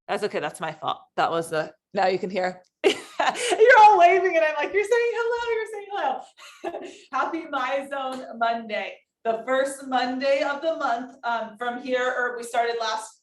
That's okay. That's my fault. That was now you can hear. You're all waving and I'm like, you're saying hello. Happy Myzone Monday. The first Monday of the month from here, or we started last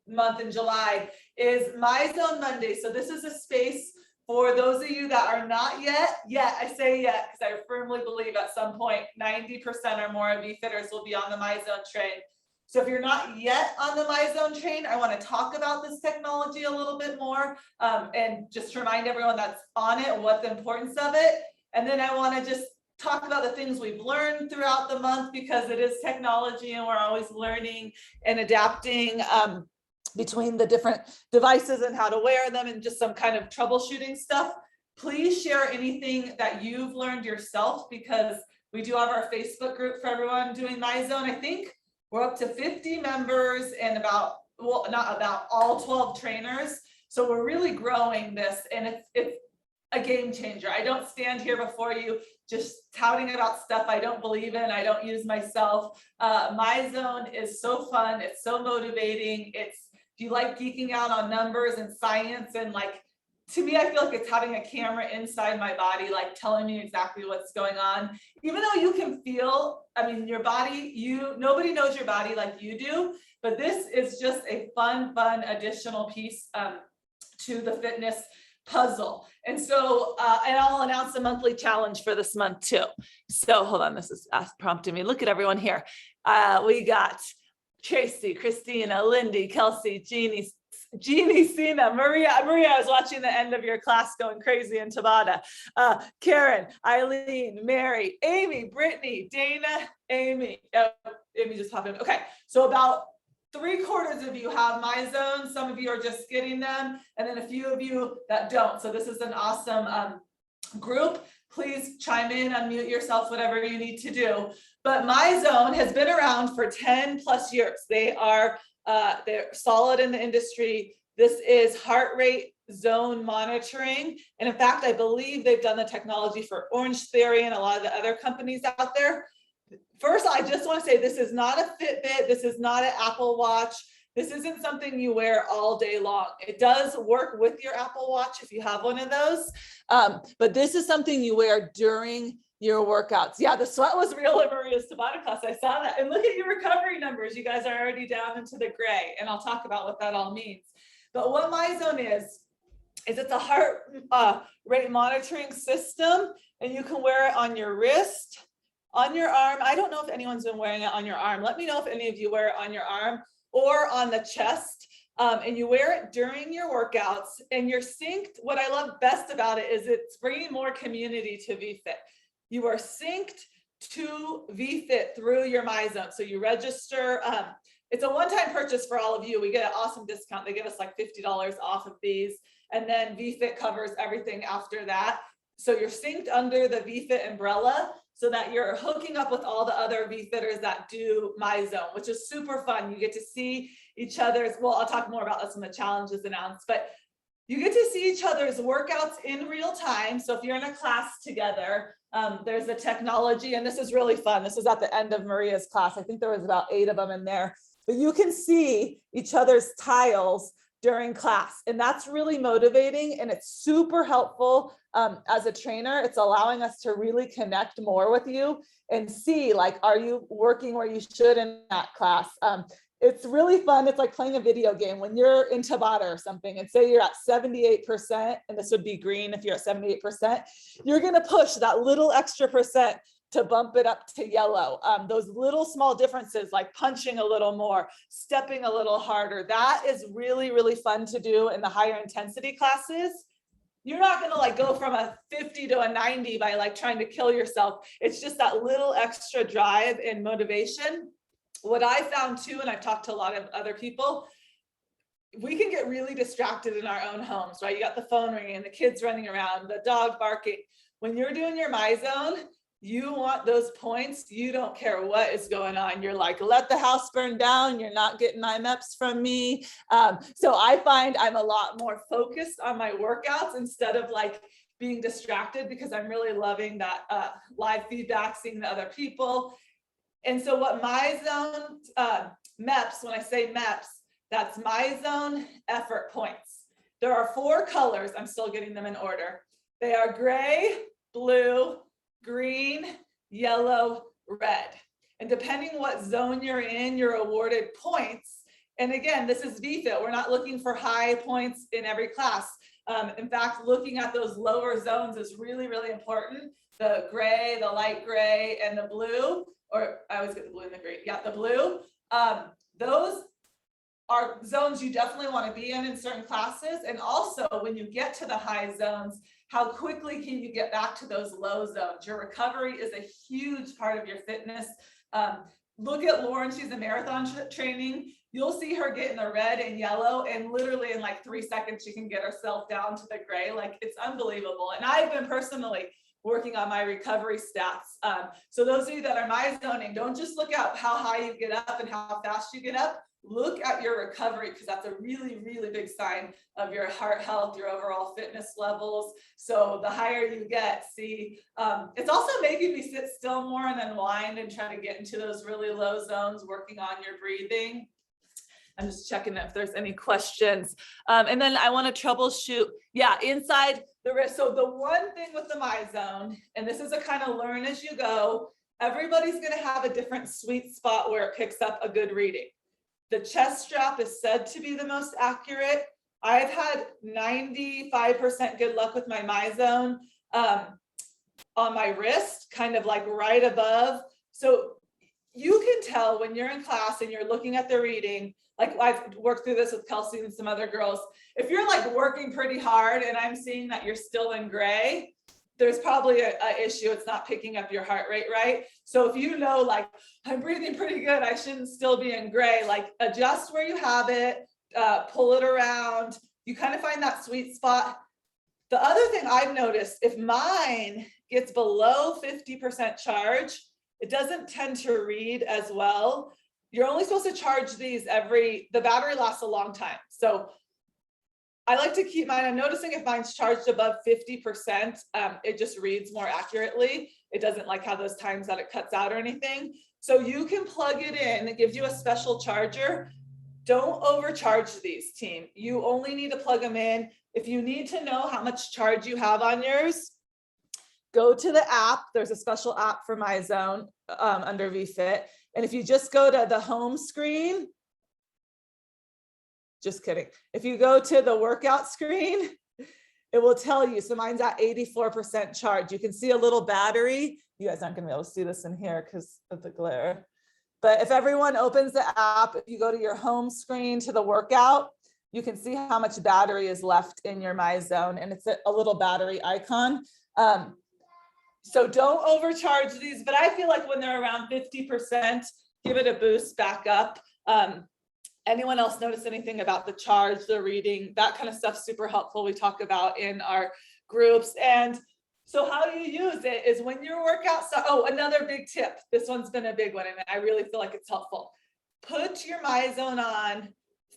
month in July, is Myzone Monday. So this is a space for those of you that are not yet, I say yet, because I firmly believe at some point, 90% or more of VFitters will be on the Myzone train. So if you're not yet on the Myzone train, I want to talk about this technology a little bit more and just remind everyone that's on it, what the importance of it. And then I want to just talk about the things we've learned throughout the month, because it is technology and we're always learning and adapting between the different devices and how to wear them and just some kind of troubleshooting stuff. Please share anything that you've learned yourself, because we do have our Facebook group for everyone doing Myzone. I think we're up to 50 members and not about all 12 trainers. So we're really growing this, and it's a game changer. I don't stand here before you just touting about stuff I don't believe in, I don't use myself. Myzone is so fun, it's so motivating. If you like geeking out on numbers and science, and like, to me, I feel like it's having a camera inside my body, like telling me exactly what's going on. Even though you can feel, I mean, your body, nobody knows your body like you do, but this is just a fun additional piece to the fitness puzzle. And so, and I'll announce the monthly challenge for this month too. So hold on, this is prompting me. Look at everyone here. We got Tracy, Christina, Lindy, Kelsey, Jeannie, Sina, Maria, I was watching the end of your class going crazy in Tabata. Karen, Eileen, Mary, Amy, Brittany, Dana, Amy. Amy just popped in. Okay, so about 3/4 of you have Myzone. Some of you are just getting them, and then a few of you that don't. So this is an awesome group. Please chime in, unmute yourself, whatever you need to do. But Myzone has been around for 10+ years. They're solid in the industry. This is heart rate zone monitoring. And in fact, I believe they've done the technology for Orange Theory and a lot of the other companies out there. First, I just want to say this is not a Fitbit. This is not an Apple Watch. This isn't something you wear all day long. It does work with your Apple Watch if you have one of those. But this is something you wear during your workouts. Yeah, the sweat was real in Maria's Tabata class. I saw that. And look at your recovery numbers. You guys are already down into the gray. And I'll talk about what that all means. But what Myzone is it's a heart rate monitoring system. And you can wear it on your wrist, on your arm. I don't know if anyone's been wearing it on your arm. Let me know if any of you wear it on your arm or on the chest. And you wear it during your workouts, and you're synced. What I love best about it is it's bringing more community to VFit. You are synced to VFit through your Myzone. So you register. It's a one-time purchase for all of you. We get an awesome discount. They give us like $50 off of these. And then VFit covers everything after that. So you're synced under the VFit umbrella so that you're hooking up with all the other VFitters that do Myzone, which is super fun. You get to see each other's, well, I'll talk more about this when the challenge is announced, but you get to see each other's workouts in real time. So if you're in a class together, there's the technology, and this is really fun. This is at the end of Maria's class. I think there was about 8 of them in there, but you can see each other's tiles during class. And that's really motivating, and it's super helpful as a trainer. It's allowing us to really connect more with you and see, like, are you working where you should in that class? It's really fun. It's like playing a video game when you're in Tabata or something, and say you're at 78%, and this would be green if you're at 78%, you're going to push that little extra percent to bump it up to yellow. Those little small differences, like punching a little more, stepping a little harder, that is really, really fun to do in the higher intensity classes. You're not going to like go from a 50 to a 90 by like trying to kill yourself. It's just that little extra drive and motivation. What I found too, and I've talked to a lot of other people, we can get really distracted in our own homes, right? You got the phone ringing, the kids running around, the dog barking. When you're doing your Myzone, you want those points. You don't care what is going on. You're like, let the house burn down. You're not getting IMEPs from me. So I find I'm a lot more focused on my workouts instead of like being distracted, because I'm really loving that live feedback, seeing the other people. And so what Myzone MEPs, when I say MEPs, That's Myzone effort points. There are 4 colors. I'm still getting them in order. They are gray, blue, green, yellow, red. And depending what zone you're in, you're awarded points. And again, this is VFit. We're not looking for high points in every class. In fact, looking at those lower zones is really, really important. The gray, the light gray, and the blue, or I always get the blue and the green. Yeah, the blue. Those are zones you definitely want to be in certain classes. And also when you get to the high zones, how quickly can you get back to those low zones? Your recovery is a huge part of your fitness. Look at Lauren, she's a marathon training. You'll see her get in the red and yellow, and literally in like 3 seconds, she can get herself down to the gray. Like, it's unbelievable. And I've been personally working on my recovery stats. So those of you that are Myzoning, don't just look at how high you get up and how fast you get up. Look at your recovery, because that's a really, really big sign of your heart health, your overall fitness levels. So the higher you get, see, it's also making me sit still more and unwind and try to get into those really low zones, working on your breathing. I'm just checking if there's any questions. And then I want to troubleshoot, yeah, inside the wrist. So the one thing with the Myzone, and this is a kind of learn as you go, everybody's going to have a different sweet spot where it picks up a good reading. The chest strap is said to be the most accurate. I've had 95% good luck with my Myzone on my wrist, kind of like right above. So you can tell when you're in class and you're looking at the reading, like I've worked through this with Kelsey and some other girls. If you're like working pretty hard and I'm seeing that you're still in gray, there's probably an issue. It's not picking up your heart rate right. So if you know, like, I'm breathing pretty good, I shouldn't still be in gray, like adjust where you have it, pull it around. You kind of find that sweet spot. The other thing I've noticed, if mine gets below 50% charge, it doesn't tend to read as well. You're only supposed to charge these the battery lasts a long time. So I like to keep mine. I'm noticing if mine's charged above 50%, it just reads more accurately. It doesn't like have those times that it cuts out or anything. So you can plug it in. It gives you a special charger. Don't overcharge these, team. You only need to plug them in. If you need to know how much charge you have on yours, go to the app. There's a special app for Myzone under VFit. And if you just go to the home screen, just kidding. If you go to the workout screen, it will tell you. So mine's at 84% charge. You can see a little battery. You guys aren't going to be able to see this in here because of the glare. But if everyone opens the app, if you go to your home screen to the workout, you can see how much battery is left in your Myzone, and it's a little battery icon. So don't overcharge these, but I feel like when they're around 50%, give it a boost back up. Anyone else notice anything about the charge, the reading, that kind of stuff? Super helpful. We talk about in our groups. And so how do you use it is when your workout starts. Oh, another big tip. This one's been a big one, and I really feel like it's helpful. Put your Myzone on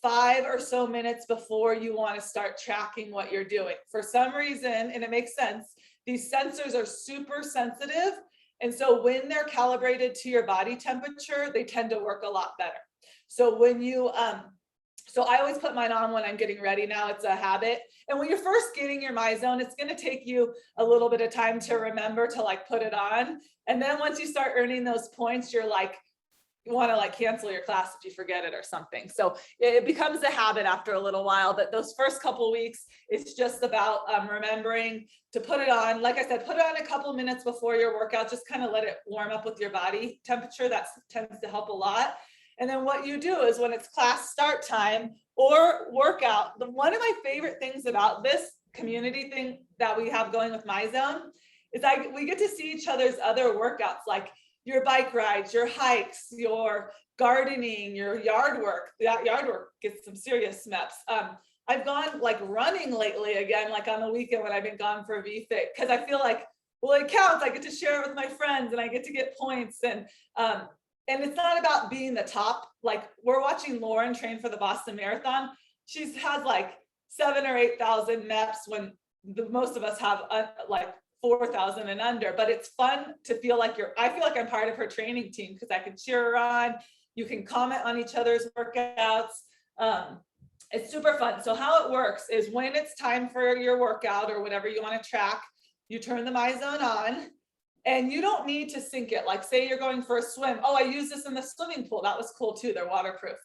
5 or so minutes before you want to start tracking what you're doing. For some reason, and it makes sense, these sensors are super sensitive. And so when they're calibrated to your body temperature, they tend to work a lot better. So when you, so I always put mine on when I'm getting ready now. It's a habit. And when you're first getting your Myzone, it's going to take you a little bit of time to remember to like put it on. And then once you start earning those points, you're like, you want to like cancel your class if you forget it or something. So it becomes a habit after a little while, that those first couple weeks, it's just about remembering to put it on. Like I said, put it on a couple minutes before your workout, just kind of let it warm up with your body temperature. That tends to help a lot. And then what you do is when it's class start time or workout, one of my favorite things about this community thing that we have going with Myzone is we get to see each other's other workouts, like your bike rides, your hikes, your gardening, your yard work. That yard work gets some serious SMEPs. I've gone like running lately again, like on the weekend when I've been gone for VFit, because I feel like, well, it counts. I get to share it with my friends and I get to get points. And it's not about being the top. Like we're watching Lauren train for the Boston Marathon. She has like 7,000 or 8,000 MEPs when most of us have like 4,000 and under. But it's fun to feel like I feel like I'm part of her training team because I can cheer her on. You can comment on each other's workouts. It's super fun. So how it works is when it's time for your workout or whatever you want to track, you turn the Myzone on and you don't need to sync it. Like say you're going for a swim. Oh, I use this in the swimming pool. That was cool too. They're waterproof.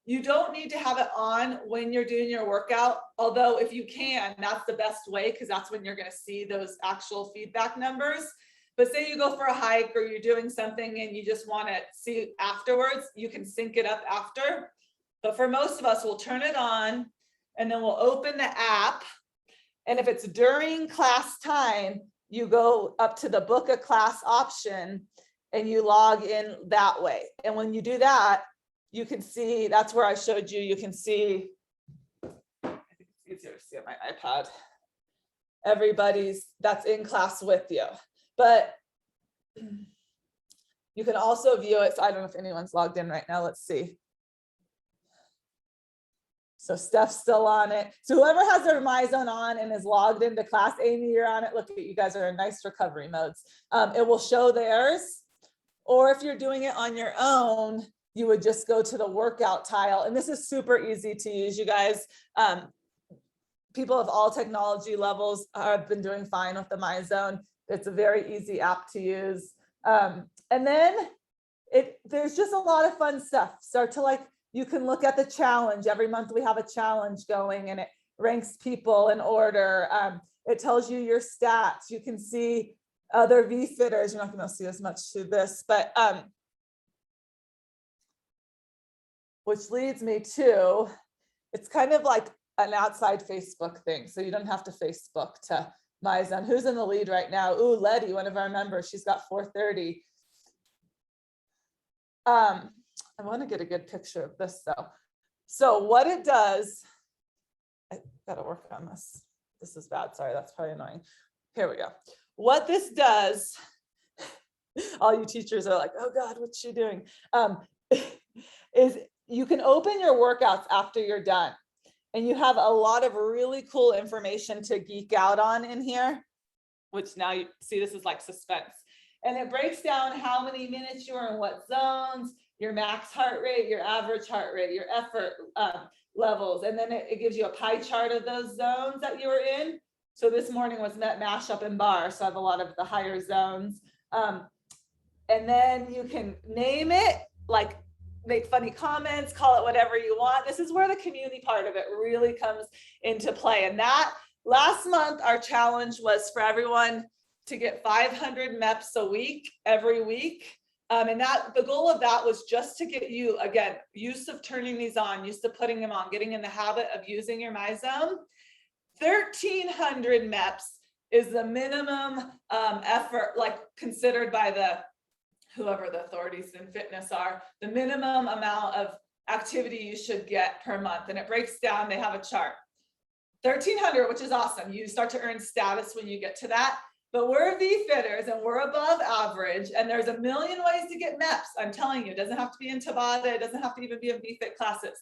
You don't need to have it on when you're doing your workout. Although if you can, that's the best way because that's when you're going to see those actual feedback numbers. But say you go for a hike or you're doing something and you just want to see afterwards, you can sync it up after. But for most of us, we'll turn it on and then we'll open the app. And if it's during class time, you go up to the book a class option and you log in that way. And when you do that, you can see, that's where I showed you, you can see, I think it's easier to see on my iPad, everybody's that's in class with you. But you can also view it. So I don't know if anyone's logged in right now. Let's see. So Steph's still on it. So whoever has their Myzone on and is logged into class, Amy, you're on it. Look at you guys are in nice recovery modes. It will show theirs. Or if you're doing it on your own, you would just go to the workout tile. And this is super easy to use, you guys. People of all technology levels have been doing fine with the Myzone. It's a very easy app to use. And then there's just a lot of fun stuff. Start to like, you can look at the challenge. Every month we have a challenge going and it ranks people in order. It tells you your stats. You can see other VFitters. You're not going to see as much to this, but which leads me to, it's kind of like an outside Facebook thing. So you don't have to Facebook to Myzone. Who's in the lead right now? Ooh, Letty, one of our members, she's got 430. I want to get a good picture of this though. So what it does, I gotta work on this. This is bad, sorry, that's probably annoying. Here we go. What this does, all you teachers are like, oh God, what's she doing? Is you can open your workouts after you're done. And you have a lot of really cool information to geek out on in here, which now you see this is like suspense. And it breaks down how many minutes you are in what zones, your max heart rate, your average heart rate, your effort levels. And then it gives you a pie chart of those zones that you were in. So this morning was mash up and bar. So I have a lot of the higher zones. And then you can name it, like make funny comments, call it whatever you want. This is where the community part of it really comes into play. And that last month, our challenge was for everyone to get 500 MEPs a week, every week. And that the goal of that was just to get you, again, used to turning these on, used to putting them on, getting in the habit of using your Myzone. 1,300 MEPs is the minimum effort, like considered by whoever the authorities in fitness are, the minimum amount of activity you should get per month. And it breaks down, they have a chart. 1,300, which is awesome. You start to earn status when you get to that. But we're VFitters and we're above average. And there's a million ways to get MEPs. I'm telling you, it doesn't have to be in Tabata. It doesn't have to even be in VFit classes.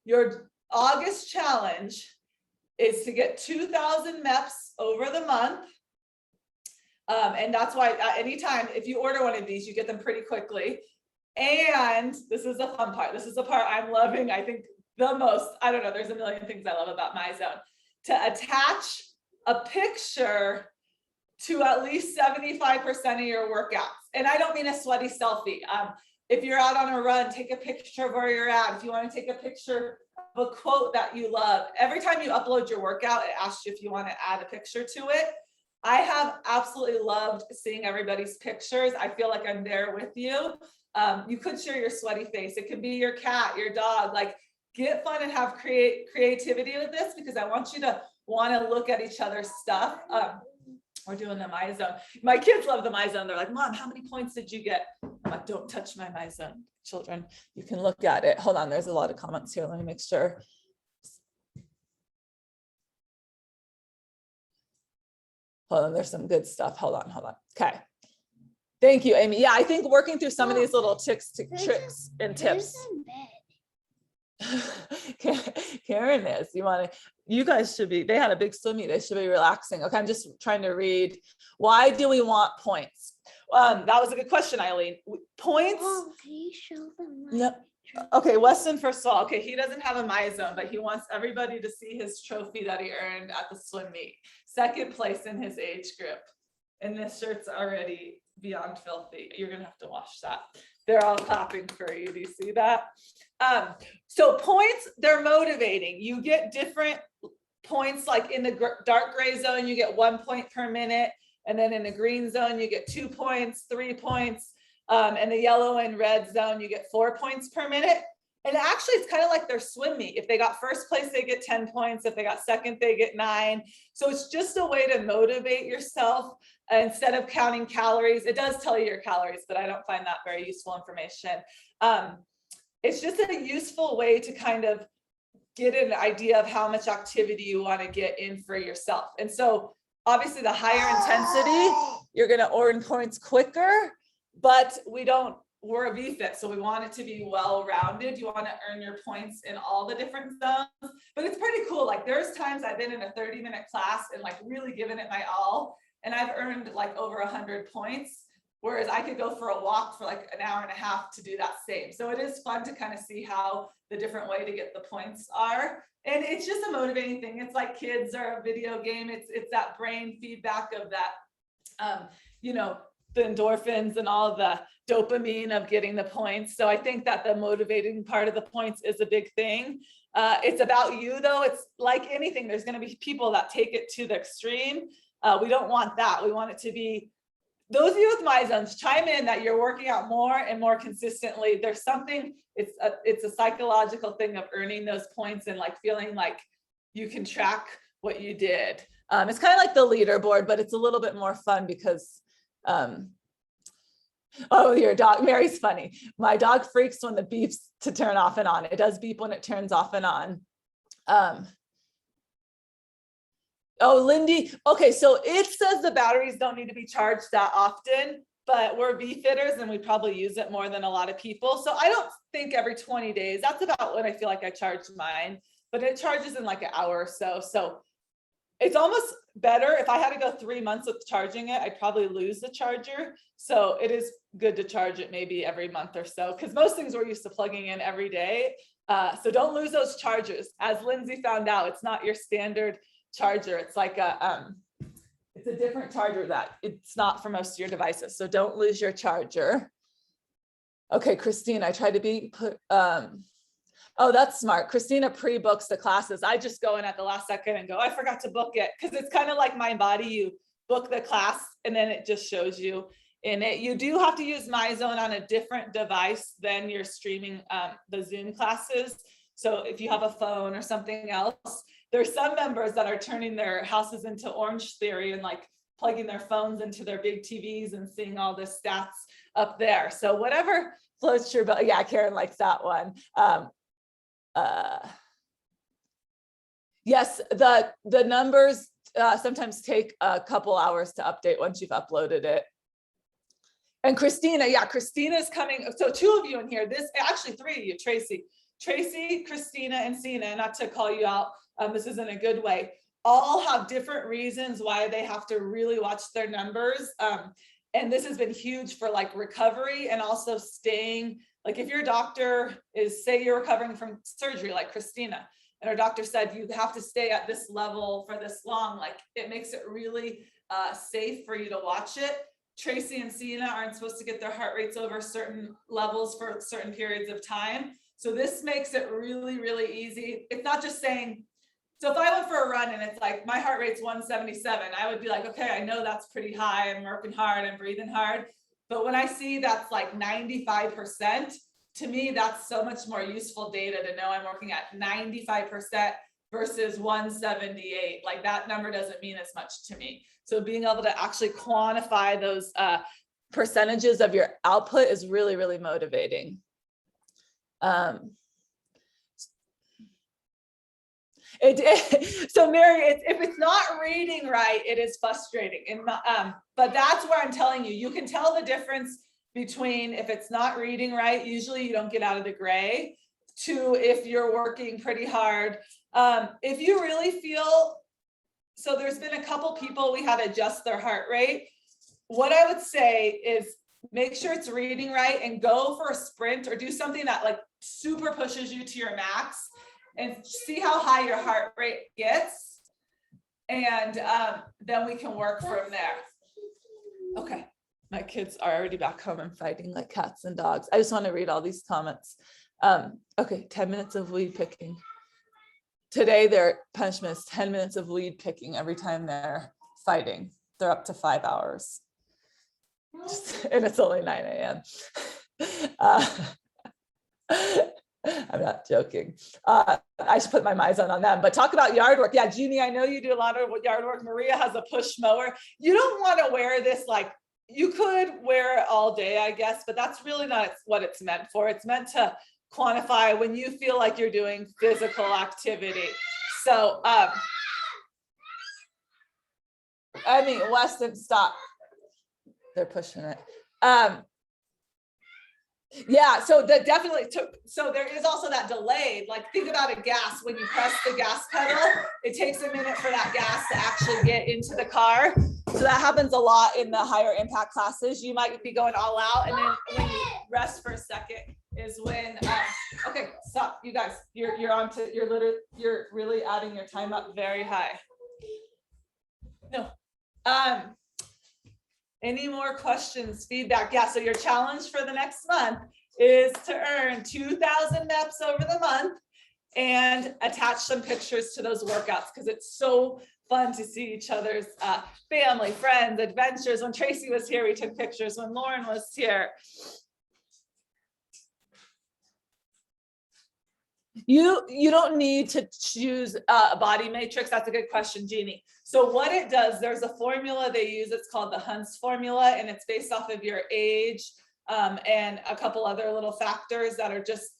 Your August challenge is to get 2,000 MEPs over the month. And that's why anytime, if you order one of these, you get them pretty quickly. And this is the fun part. This is the part I'm loving, I think, the most. I don't know, there's a million things I love about Myzone. To attach a picture to at least 75% of your workouts. And I don't mean a sweaty selfie. If you're out on a run, take a picture of where you're at. If you want to take a picture of a quote that you love, every time you upload your workout, it asks you if you want to add a picture to it. I have absolutely loved seeing everybody's pictures. I feel like I'm there with you. You could share your sweaty face. It could be your cat, your dog. Like, get fun and have creativity with this, because I want you to want to look at each other's stuff. We're doing the Myzone. My kids love the Myzone. They're like, Mom, how many points did you get? I'm like, don't touch my Myzone, children. You can look at it. Hold on, there's a lot of comments here. Let me make sure. Hold on, there's some good stuff. Hold on. Okay. Thank you, Amy. Yeah, I think working through some of these little tricks and tips. Karen is, you guys should be, they had a big swim meet. They should be relaxing. Okay, I'm just trying to read. Why do we want points? That was a good question, Eileen. Points. Oh, can you show them? Yep. Okay, Weston first of all, okay, he doesn't have a Myzone, but he wants everybody to see his trophy that he earned at the swim meet. Second place in his age group. And this shirt's already beyond filthy. You're gonna have to wash that. They're all clapping for you. Do you see that? So points, they're motivating. You get different points, like in the dark gray zone, you get 1 point per minute. And then in the green zone, you get 2 points, 3 points. And the yellow and red zone, you get 4 points per minute. And actually, it's kind of like their swim meet. If they got first place, they get 10 points. If they got second, they get 9. So it's just a way to motivate yourself instead of counting calories. It does tell you your calories, but I don't find that very useful information. It's just a useful way to kind of get an idea of how much activity you want to get in for yourself. And so obviously the higher intensity, you're going to earn points quicker, but we're a VFit, so we want it to be well-rounded. You want to earn your points in all the different zones, but it's pretty cool. Like there's times I've been in a 30-minute class and like really given it my all, and I've earned like over 100 points. Whereas I could go for a walk for like an hour and a half to do that same. So it is fun to kind of see how the different way to get the points are. And it's just a motivating thing. It's like kids or a video game. It's that brain feedback of that, the endorphins and all the dopamine of getting the points. So I think that the motivating part of the points is a big thing. It's about you though. It's like anything. There's going to be people that take it to the extreme. We don't want that. We want it to be, those of you with Myzones, chime in that you're working out more and more consistently. There's something, it's a psychological thing of earning those points and like feeling like you can track what you did. It's kind of like the leaderboard, but it's a little bit more fun because, oh, your dog, Mary's funny. My dog freaks when the beeps to turn off and on. It does beep when it turns off and on. Oh, Lindy. Okay, so it says the batteries don't need to be charged that often, but we're V-fitters and we probably use it more than a lot of people. So I don't think every 20 days, that's about when I feel like I charge mine, but it charges in like an hour or so. So it's almost better. If I had to go 3 months with charging it, I'd probably lose the charger. So it is good to charge it maybe every month or so, because most things we're used to plugging in every day. So don't lose those chargers. As Lindsay found out, it's not your standard charger. It's like it's a different charger that it's not for most of your devices. So don't lose your charger. Okay, Christine, I try to be oh, that's smart. Christina pre-books the classes. I just go in at the last second and go, I forgot to book it. Because it's kind of like Mind Body. You book the class and then it just shows you in it. You do have to use Myzone on a different device than you're streaming the Zoom classes. So if you have a phone or something else, there's some members that are turning their houses into Orange Theory and like plugging their phones into their big TVs and seeing all the stats up there. So whatever floats your boat. Yeah, Karen likes that one. Yes, the numbers sometimes take a couple hours to update once you've uploaded it. And Christina, yeah, Christina's coming. So 2 of you in here, this actually 3 of you, Tracy, Christina, and Sina, not to call you out. This is in a good way. All have different reasons why they have to really watch their numbers. And this has been huge for like recovery and also staying, like if your doctor is, say you're recovering from surgery, like Christina, and her doctor said, you have to stay at this level for this long, like it makes it really safe for you to watch it. Tracy and Sina aren't supposed to get their heart rates over certain levels for certain periods of time. So this makes it really, really easy. It's not just saying, so if I went for a run and it's like, my heart rate's 177, I would be like, okay, I know that's pretty high. I'm working hard, I'm breathing hard. But when I see that's like 95%, to me, that's so much more useful data to know I'm working at 95% versus 178. Like that number doesn't mean as much to me. So being able to actually quantify those percentages of your output is really, really motivating. So Mary, if it's not reading right, it is frustrating. But that's where I'm telling you, you can tell the difference between if it's not reading right, usually you don't get out of the gray, to if you're working pretty hard. If you really feel, so there's been a couple people we had to adjust their heart rate. What I would say is make sure it's reading right, and go for a sprint or do something that like super pushes you to your max, and see how high your heart rate gets. And then we can work from there. Okay, my kids are already back home and fighting like cats and dogs. I just want to read all these comments. Okay, 10 minutes of weed picking. Today, their punishment is 10 minutes of weed picking every time they're fighting. They're up to 5 hours. And it's only 9 a.m. I'm not joking. I should put my Myzone on them, but talk about yard work. Yeah, Jeannie, I know you do a lot of yard work. Maria has a push mower. You don't want to wear this, like, you could wear it all day, I guess, but that's really not what it's meant for. It's meant to quantify when you feel like you're doing physical activity. So, I mean, Weston, stop. They're pushing it. Yeah, so that definitely took, so there is also that delayed, like think about a gas, when you press the gas pedal, it takes a minute for that gas to actually get into the car. So that happens a lot in the higher impact classes. You might be going all out, and then when you rest for a second is when, okay, stop, you guys, you're really adding your time up very high. No. Any more questions, feedback? Yeah, so your challenge for the next month is to earn 2,000 reps over the month and attach some pictures to those workouts, because it's so fun to see each other's family, friends, adventures. When Tracy was here, we took pictures. When Lauren was here. You don't need to choose a body matrix. That's a good question, Jeannie. So what it does, there's a formula they use. It's called the Hunt's formula, and it's based off of your age and a couple other little factors that are just,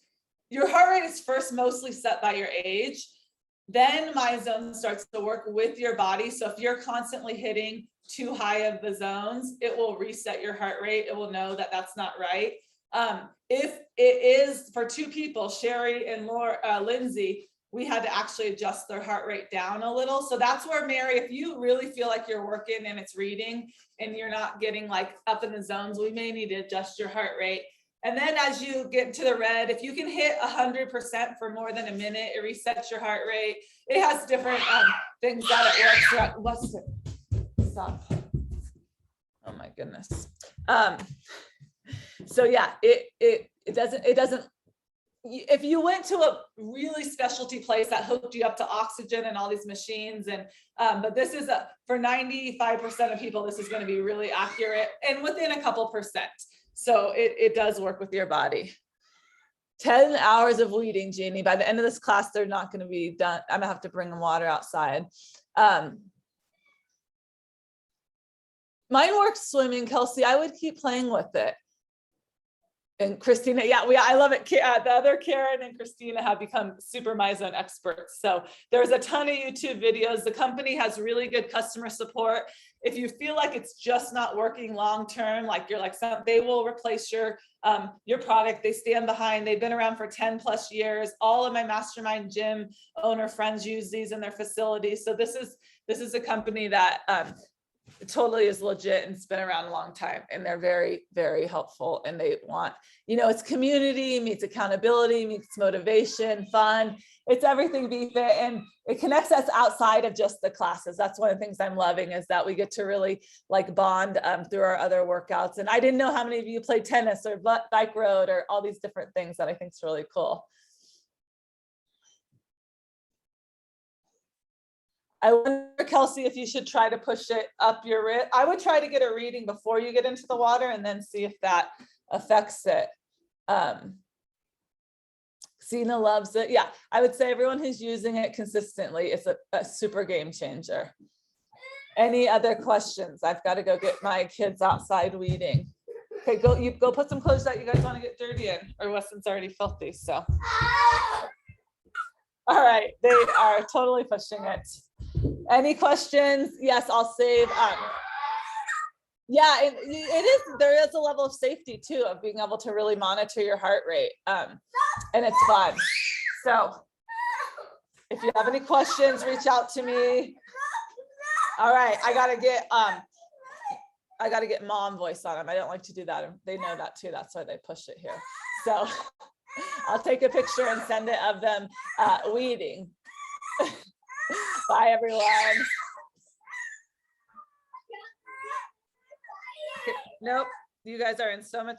your heart rate is first mostly set by your age. Then Myzone starts to work with your body. So if you're constantly hitting too high of the zones, it will reset your heart rate. It will know that that's not right. If it is for two people, Sherry and Lindsay, we had to actually adjust their heart rate down a little. So that's where, Mary, if you really feel like you're working and it's reading and you're not getting like up in the zones, we may need to adjust your heart rate. And then as you get to the red, if you can hit 100% for more than a minute, it resets your heart rate. It has different things that it works throughout. What's it? Stop. Oh my goodness. So yeah, it doesn't, if you went to a really specialty place that hooked you up to oxygen and all these machines, and but this is for 95% of people, this is going to be really accurate and within a couple percent. So it does work with your body. 10 hours of weeding, Jeannie. By the end of this class, they're not going to be done. I'm gonna have to bring them water outside. Mine works swimming, Kelsey. I would keep playing with it. And Christina, yeah, I love it. The other Karen and Christina have become super Myzone experts. So there's a ton of YouTube videos. The company has really good customer support. If you feel like it's just not working long-term, like you're like, they will replace your product. They stand behind. They've been around for 10 plus years. All of my mastermind gym owner friends use these in their facilities. So this is a company that totally is legit and it's been around a long time, and they're very, very helpful. And they want, it's community meets accountability, meets motivation, fun. It's everything VFit, and it connects us outside of just the classes. That's one of the things I'm loving, is that we get to really like bond through our other workouts. And I didn't know how many of you play tennis or bike road or all these different things that I think is really cool. I wonder, Kelsey, if you should try to push it up your wrist. I would try to get a reading before you get into the water and then see if that affects it. Sina loves it. Yeah, I would say everyone who's using it consistently, it's a super game changer. Any other questions? I've got to go get my kids outside weeding. Okay, go put some clothes that you guys want to get dirty in, or Weston's already filthy, so. All right, they are totally pushing it. Any questions? Yes, I'll save. Yeah, it is. There is a level of safety too, of being able to really monitor your heart rate, and it's fun. So if you have any questions, reach out to me. All right, I gotta get I got to get mom voice on them. I don't like to do that. And they know that too. That's why they push it here. So I'll take a picture and send it of them weeding. Bye, everyone. Nope. You guys are in so much